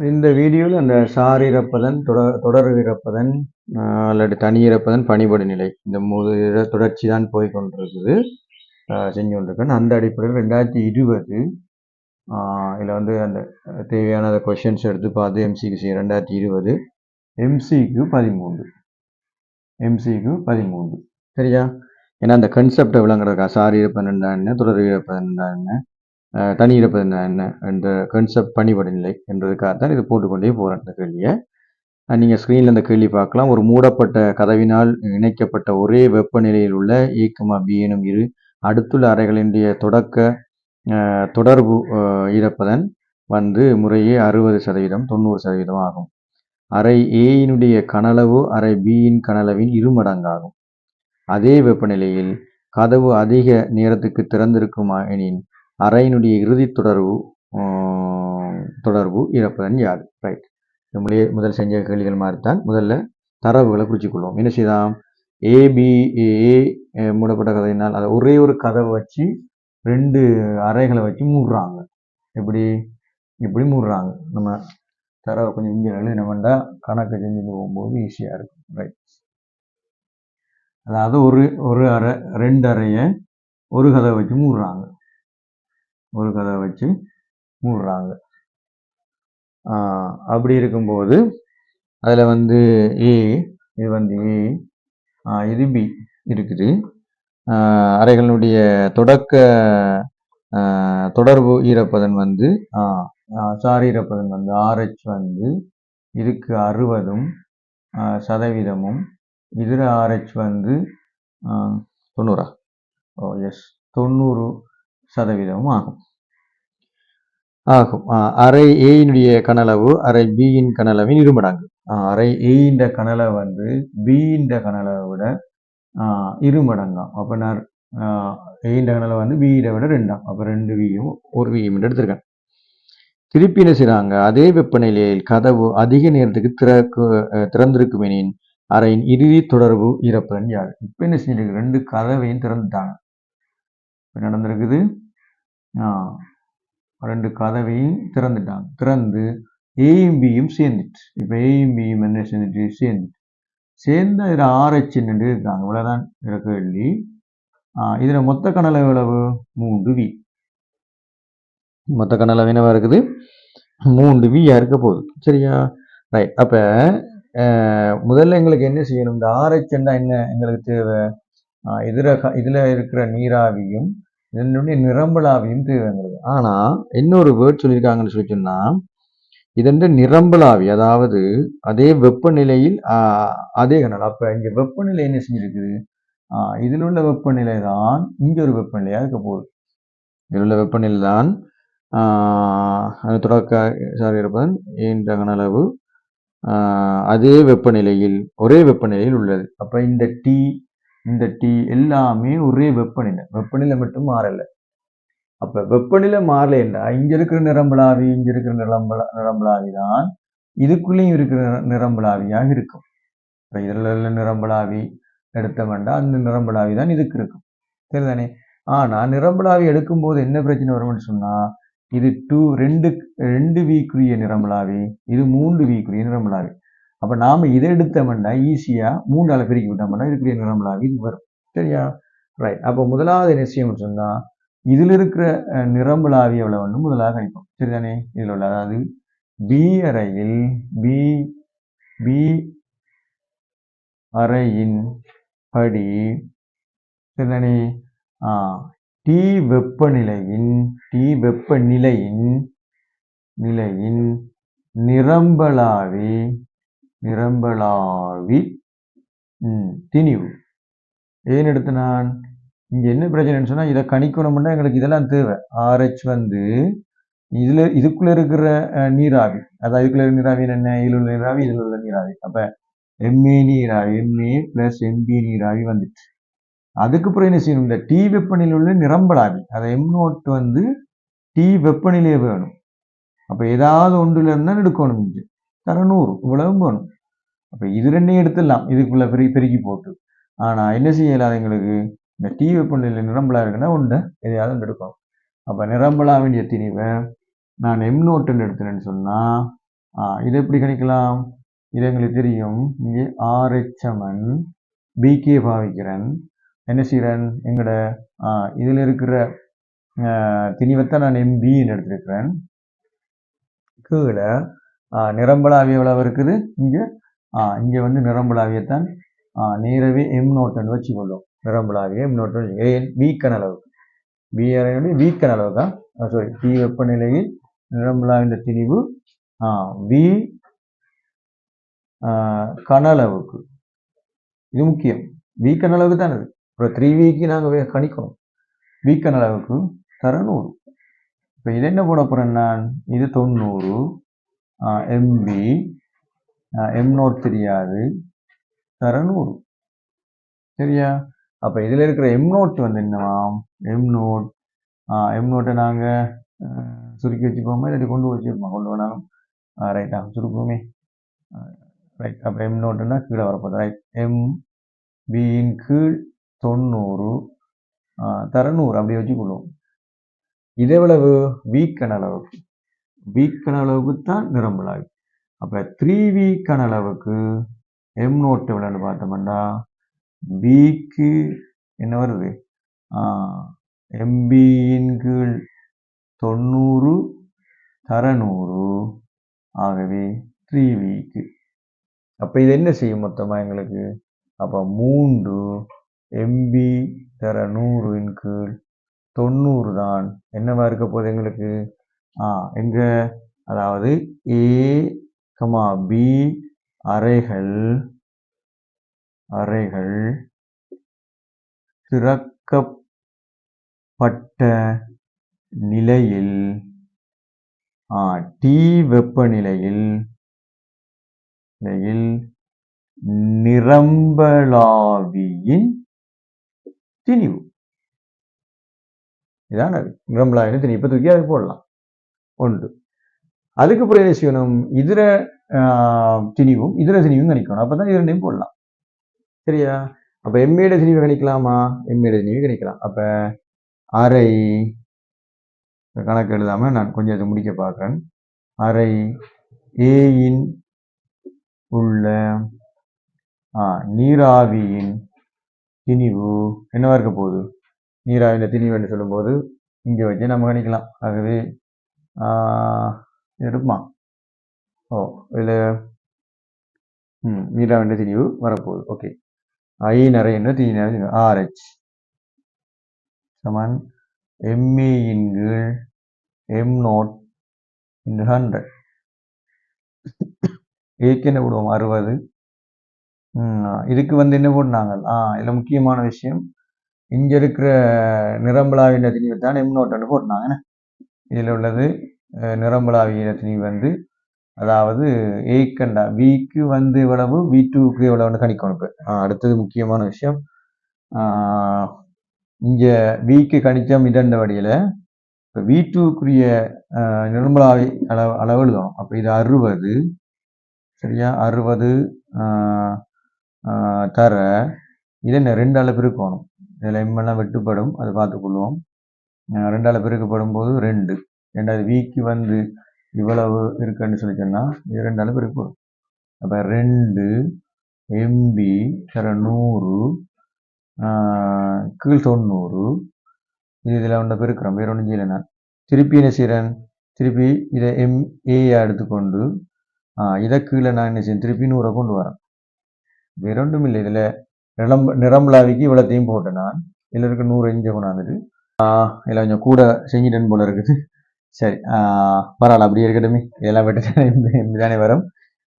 இந்த வீடியோவில் அந்த சார் இறப்பதன் தொடர் இறப்பதன் அல்லது தனி இறப்பதன் பணிபடு நிலை இந்த தொடர்ச்சி தான் போய் கொண்டிருக்குது செஞ்சு கொண்டிருக்கேன். அந்த அடிப்படையில் 2020 இதில் வந்து அந்த தேவையான அந்த கொஷின்ஸ் எடுத்து பார்த்து எம்சிக்கு செய்ய 2020 எம்சிக்கு 13 சரியா? ஏன்னா அந்த கன்செப்டை விளங்குறதுக்கா சார் இறப்பதன் என்ன, தொடர் இறப்பதன் என்ன, தனி இறப்பது என்ன என்ற கான்செப்ட் பணிபடு நிலை என்றதுக்காகத்தான் இது போட்டுக்கொண்டே போகிறேன். இந்த கேள்வியை நீங்கள் ஸ்க்ரீனில் இந்த கேள்வி பார்க்கலாம். ஒரு மூடப்பட்ட கதவினால் இணைக்கப்பட்ட ஒரே வெப்பநிலையில் உள்ள A,B எனும் இரு அடுத்துள்ள அறைகளினுடைய தொடர்பு ஈரப்பதன் வந்து முறையே 60%, 90% ஆகும். அறை ஏயினுடைய கனளவு அறை பியின் கனளவின் இருமடங்காகும். அதே வெப்பநிலையில் கதவு அதிக நேரத்துக்கு திறந்திருக்குமா எனின் அறையினுடைய இறுதி தொடர்பு இறப்பதன் யாது? ரைட், முதல் செஞ்ச கேள்விகள் மாதிரி தான். முதல்ல தரவுகளை குறிச்சிக்கொள்வோம். என்ன செய்யலாம்? மூடப்பட்ட கதையினால் அதை ஒரே ஒரு கதவை வச்சு 2 அறைகளை வச்சு மூடுறாங்க. இப்படி மூடுறாங்க. நம்ம தரவை கொஞ்சம் இங்கே எழுதினோம்னா கணக்கு செஞ்சுட்டு போகும்போது ஈஸியாக இருக்கும். ரைட், அதாவது ஒரு அறை 2 அறையை ஒரு கதவை வச்சு மூடுறாங்க. அப்படி இருக்கும்போது அதில் வந்து இது வந்து இது பி இருக்குது. அறைகளுடைய தொடர்பு ஈரப்பதன் வந்து சார் ஈரப்பதன் வந்து RH வந்து இதுக்கு 60% இதில் RH வந்து 90% ஆகும். அறை ஏயினுடைய கனளவு அறை பியின் கனளவின் இருமடங்கு. அறை ஏயின் கனளவு வந்து பியின் கனளவை விட இருமடங்காம். அப்போ நான் ஏயின் கனளவு வந்து பியை விட 2. அப்போ 2 வியும் 1 வியும் எடுத்திருக்கேன். திருப்பி என்ன செய்றாங்க? அதே வெப்பநிலையில் கதவு அதிக நேரத்துக்கு திறந்திருக்கும் எனின் அறையின் இறுதி தொடர்பு ஈரப்பதன் யாது? இப்போ என்ன செஞ்சிருக்கு? 2 கதவையும் திறந்துட்டாங்க. இப்போ நடந்திருக்குது 2 கதவையும் திறந்து ஏயும் பியும் சேர்ந்துட்டு. இப்போ ஏயும் பியும் என்ன சேர்ந்து இதில் RH நின்று இருக்காங்க. இவ்வளோதான் கேள்வி. இதில் மொத்த கனளவு எவ்வளவு? 3 வி. மொத்த கனளவு என்னவா இருக்குது? 3 வியா இருக்க போகுது. சரியா? ரைட். அப்போ முதல்ல எங்களுக்கு என்ன செய்யணும்? இந்த RH என்ன எங்களுக்கு தேவை? இதில் இருக்கிற நீராவியும் இதனுடைய நிரம்பலாவியும் தேவை எங்களுக்கு. ஆனால் இன்னொரு வேர்ட் சொல்லியிருக்காங்கன்னு சொல்லி சொன்னால் இதன் நிரம்பலாவி, அதாவது அதே வெப்பநிலையில் அதே கனல். அப்போ இங்கே வெப்பநிலை என்ன செஞ்சிருக்குது? இதில் உள்ள வெப்பநிலை தான் இங்கே ஒரு வெப்பநிலையாக இருக்க போகுது. இதில் உள்ள வெப்பநிலை தான் இருப்பதன் என்ற கனளவு அதே வெப்பநிலையில் ஒரே வெப்பநிலையில் உள்ளது. அப்போ இந்த டி எல்லாமே ஒரே வெப்பநிலை மட்டும் மாறலை. அப்போ வெப்பநிலை மாறலைன்னா இங்கே இருக்கிற நிரம்பலாவி இங்கே இருக்கிற நிரம்பலாவி தான் இதுக்குள்ளேயும் இருக்கிற நிரம்பலாவியாக இருக்கும். இப்போ இதில் உள்ள நிரம்பலாவி எடுத்த வேண்டாம், அந்த நிரம்பலாவி தான் இதுக்கு இருக்கும். சரிதானே? ஆனால் நிரம்பலாவி எடுக்கும்போது என்ன பிரச்சனை வரும்னு சொன்னால் இது 2 வீக்குரிய நிரம்பலாவி, இது 3 வீக்குரிய நிரம்பலாவி. அப்போ நாம் இதை எடுத்தோம்னா ஈஸியாக 3ஆல் பிரிக்கி விட்டோம்னா இதுக்குரிய நிரம்பலாவி இது வரும். சரியா? ரைட். அப்போ முதலாவது என்ன செய்யணும்னு சொன்னால் இதில் இருக்கிற நிரம்பலாவி எவ்வளோ வந்து முதலாக கணிப்போம். சரிதானே? இதில் உள்ள அதாவது பி அறையின் படி சரிதானே டி வெப்பநிலையின் நிரம்பலாவி திணிவு. ஏன் எடுத்து நான் இங்கே என்ன பிரச்சனைன்னு சொன்னால் இதை கணிக்கணும்னா எங்களுக்கு இதெல்லாம் தேவை. RH வந்து இதுக்குள்ளே இருக்கிற நீராவி, அதாவது இதுக்குள்ள நீராவி என்ன? இதில் உள்ள நீராவி, இதில் உள்ள நீராவி. அப்போ MA நீராவி, MA + MB நீராவி வந்துட்டு அதுக்கப்புறம் என்ன செய்யணும்? இந்த டி வெப்பநிலையில் உள்ள நிரம்பலாவி, அதை M0 வந்து டி வெப்பநிலையை வேணும். அப்போ ஏதாவது ஒன்றுல இருந்தால் எடுக்கணும். இங்கே 100 இவ்வளவும் வேணும். அப்போ இது 2 எடுத்துடலாம் இதுக்குள்ள பெருக்கி போட்டு. ஆனால் என்ன செய்யலாம்? எங்களுக்கு இந்த டி வெப்பநிலையில் நிரம்பலா இருக்குன்னா ஒன்று எதையாவது எடுக்கணும். அப்போ நிரம்பலா வேண்டிய திணிவை நான் M0 எடுத்துனேன்னு சொன்னால் இது எப்படி கணிக்கலாம்? இது எங்களுக்கு தெரியும். இங்கே RHMN BK பாவிக்கிறேன். என்ன செய்கிறேன்? எங்களோட இதில் இருக்கிற திணிவைத்தான் நான் MBன்னு எடுத்திருக்கிறேன். கீழே நிரம்பலாவி எவ்வளவு இருக்குது? இங்கே வந்து நிரம்பலாவியத்தான் நேரவே M0ன்னு வச்சுக்கொள்ளும். நிரம்பலாவிய M0 ஏன் வீக்கன் அளவுக்கு வீக்கன் அளவுக்கா சாரி T வெப்பநிலையில் நிரம்பலாவின் திணிவு V கனளவுக்கு. இது முக்கியம். V கனளவுக்கு தான் இது. அப்புறம் 3Vக்கு நாங்கள் கணிக்கணும். V கனளவுக்கு தர 100. இப்போ இது என்ன போட போறேன் நான்? இது 90 MB M0 தெரியாது தர 100. சரியா? அப்ப இதுல இருக்கிற M0 வந்து என்னவாம்? M0 நாங்க சுருக்கி வச்சுப்போமா இல்லாட்டி கொண்டு வச்சுப்போமா? கொண்டு வேணாலும் ரைட்டா சுருக்குமே. ரைட். அப்ப M0ன்னா கீழே வரப்போகுது. ரைட். MBயின் கீழ் 90 தர 100 அப்படி வச்சுக்கொள்ளுவோம். இது எவ்வளவு? வீக்கன் அளவுக்கு. வீக்கன் அளவுக்கு தான் நிரம்பலாவி. அப்ப 3V கனளவுக்கு M0 எவ்வளவுன்னு பார்த்தோம்னா Bக்கு என்ன வருது? MBயின் கீழ் 90 தர 100 ஆகவே 3Vக்கு. அப்ப இது என்ன செய்யும் மொத்தமா எங்களுக்கு? அப்ப 3 MB தர 100ன் கீழ் 90 தான் என்னவா இருக்க போகுது எங்களுக்கு? எங்க அதாவது A, B அறைகள் திறக்கப்பட்ட நிலையில் T வெப்பநிலையில் நிரம்பலாவியின் திணிவு. இதான் அது நிரம்பலாவியின் திணிவு. இப்ப தூக்கி அதுக்கு போடலாம். ஒன்று. அதுக்கு அப்புறம் என்ன செய்யணும்? இதர திணிவும் கணிக்கணும். அப்பதான் இது ரெண்டையும் போடலாம். சரியா? அப்ப எம்ஏட திணிவு கணிக்கலாமா? எம்ஏட திணிவு கணிக்கலாம். அப்ப அறை கணக்கு எழுதாம நான் கொஞ்சம் இதை முடிக்க பார்க்கிறேன். அறை ஏயின் உள்ள நீராவியின் திணிவு என்னவா இருக்க போகுது? நீராவியின் திணிவு என்று சொல்லும் போது இங்க வச்சு நம்ம கணிக்கலாம். ஆகவே இருக்குமா? இதுல நீராவியின் திணிவு வரப்போகுது. ஓகே. I நிறைய தீ RH சமன் MA இன் கீழ் M0 into 100. ஏக்கு என்ன போடுவோம்? 60. இதுக்கு வந்து என்ன போட்டாங்க? இதுல முக்கியமான விஷயம் இங்க இருக்கிற நிரம்பலாவின் திணிவு தான் M0 போட்டாங்க. இதுல உள்ளது நிரம்பலாவின் திணிவு வந்து அதாவது ஏக்கண்டா விக்கு வந்து எவ்வளவு, V2க்கு எவ்வளவுன்னு கணிக்கணும். இப்போ அடுத்தது முக்கியமான விஷயம், இங்க விக்கு கணிச்சம் இதண்ட வழியில இப்போ V2க்குரிய நிரம்பலாவி அளவு எழுதணும். அப்போ இது 60 சரியா? 60 தர இதை 2ஆல பெருக்கணும். இதில் எம்மெல்லாம் வெட்டுப்படும், அதை பார்த்துக்கொள்வோம். 2ஆல பெருக்கப்படும் போது 2. ரெண்டாவது விக்கு வந்து இவ்வளவு இருக்குன்னு சொல்லி சொன்னா இது 2ஆல பெருக்கப்படும். அப்ப 2 MB தர 100 கீழ் 90 இதுல ஒன்றை பெருக்கிறோம். வேற ஒன்றும் செய்யலை. நான் திருப்பி என்ன செய்யறேன்? திருப்பி இதை MA எடுத்துக்கொண்டு இதை கீழே நான் என்ன செய்யறேன்? திருப்பி 100 கொண்டு வரேன். வேற ஒன்றும் இல்லை. இதுல நிரம்பலாவிக்கு இவ்வளத்தையும் போட்டேன். நான் இதுல இருக்க 100 இஞ்ச கொண்டாந்துட்டு இதில் கொஞ்சம் கூட செஞ்சிட்டேன் போல இருக்குது. சரி, பரவாயில்ல, அப்படியே இருக்கட்டுமே. இதெல்லாம் விட்டு தானே வரும்.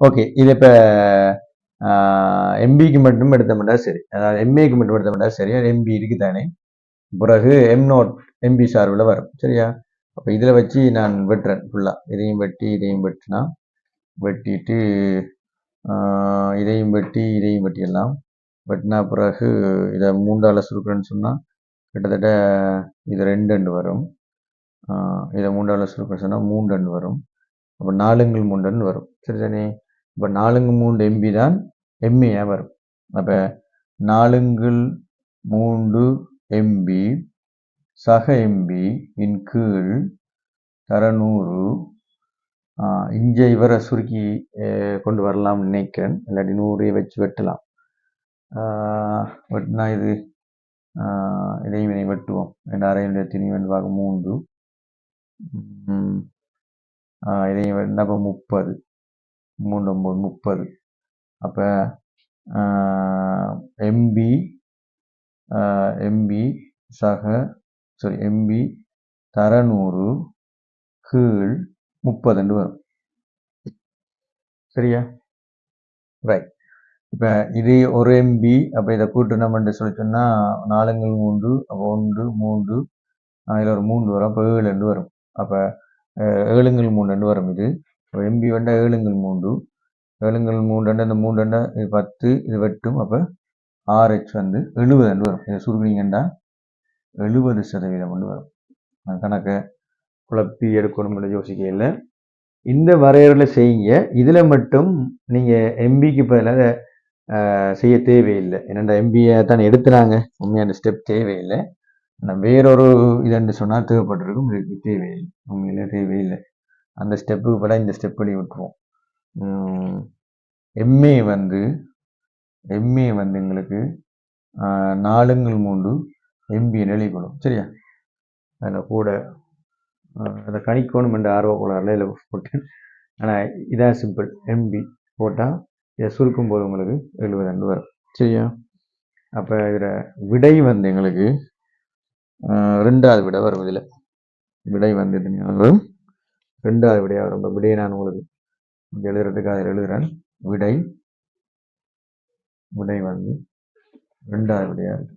ஓகே. இது இப்போ எம்பிக்கு மட்டும் எடுத்தோம்னா சரி, அதாவது எம்ஏக்கு மட்டும் எடுத்தோம்னா சரி, அது எம்பி இருக்கு தானே. பிறகு M0 எம்பி சார்பில் வரும். சரியா? அப்போ இதில் வச்சு நான் வெட்டுறேன் ஃபுல்லாக. இதையும் வெட்டி இதையும் வெட்டினா வெட்டிட்டு இதையும் வெட்டிடலாம். வெட்டினா பிறகு இதை 3ஆல் சுருக்குறேன்னு சொன்னால் கிட்டத்தட்ட இது 2 வரும். இதை 3ஆல் சுருக்குறேன்னு சொன்னால் 3 வரும். அப்போ 4 3 வரும். சரி தானே? இப்போ 4 3 MB தான் MA வரும். அப்போ 4 3 MB சக MB இன் கீழ் தர 100 இங்கே இவரை சுருக்கி கொண்டு வரலாம்னு நினைக்கிறேன். இல்லாட்டி 100 வச்சு வெட்டலாம். வெட்டினா இது இதையும் வெட்டுவோம். 2000 பார்க்க 3 இதையும் வெட்டினா அப்போ 30 3 9 30. அப்போ எம்பி எம்பி தர 100 கீழ் 30 வரும். சரியா? ரைட். இப்போ இது ஒரு எம்பி. அப்போ இதை கூட்டணும்னு சொல்லி சொன்னால் 4 3 அப்போ 1 3 இதில் ஒரு 3 வரும். அப்போ 7 வரும். அப்போ 7 3 வரும். இது எம்பி வேண்டாம் 7 3 3 இந்த 3 இது 10 இது வெட்டும். அப்போ RH 70 வரும். இதை சுருங்கினீங்கன்னா 70% வரும். கணக்கை குழப்பி எடுக்கணும்னு யோசிக்க இல்லை. இந்த வரையறையில் செய்யுங்க. இதில் மட்டும் நீங்கள் எம்பிக்கு பதிலாக செய்ய தேவையில்லை. என்னென்ன எம்பியை தான் எடுத்துனாங்க, உண்மையான ஸ்டெப் தேவையில்லை. நான் வேறொரு இதுன்னு சொன்னால் தேவைப்பட்டிருக்கும். இதுக்கு தேவையில்லை, உண்மையிலே தேவையில்லை. அந்த ஸ்டெப்புக்கு பல இந்த ஸ்டெப் பண்ணி விட்டுருவோம். எம்ஏ எங்களுக்கு 4 3 எம்பி எழுதிக்கணும். சரியா? அதில் கூட அதை கணிக்கணும் என்ற ஆர்வக்குள்ளாரில் இல்லை போட்டு. ஆனால் இதான் சிம்பிள். எம்பி போட்டால் இதை சுருக்கும் போது உங்களுக்கு 70 வரும். சரியா? அப்போ இதில் விடை எங்களுக்கு 2வது விடை வரும். இதில் விடை வரும் 2வது விடையாக வரும். இப்போ விடையை நான் உங்களுக்கு எழுதுறதுக்கு அதில் எழுதுகிறேன். விடை 2வது விடையாக இருக்கு.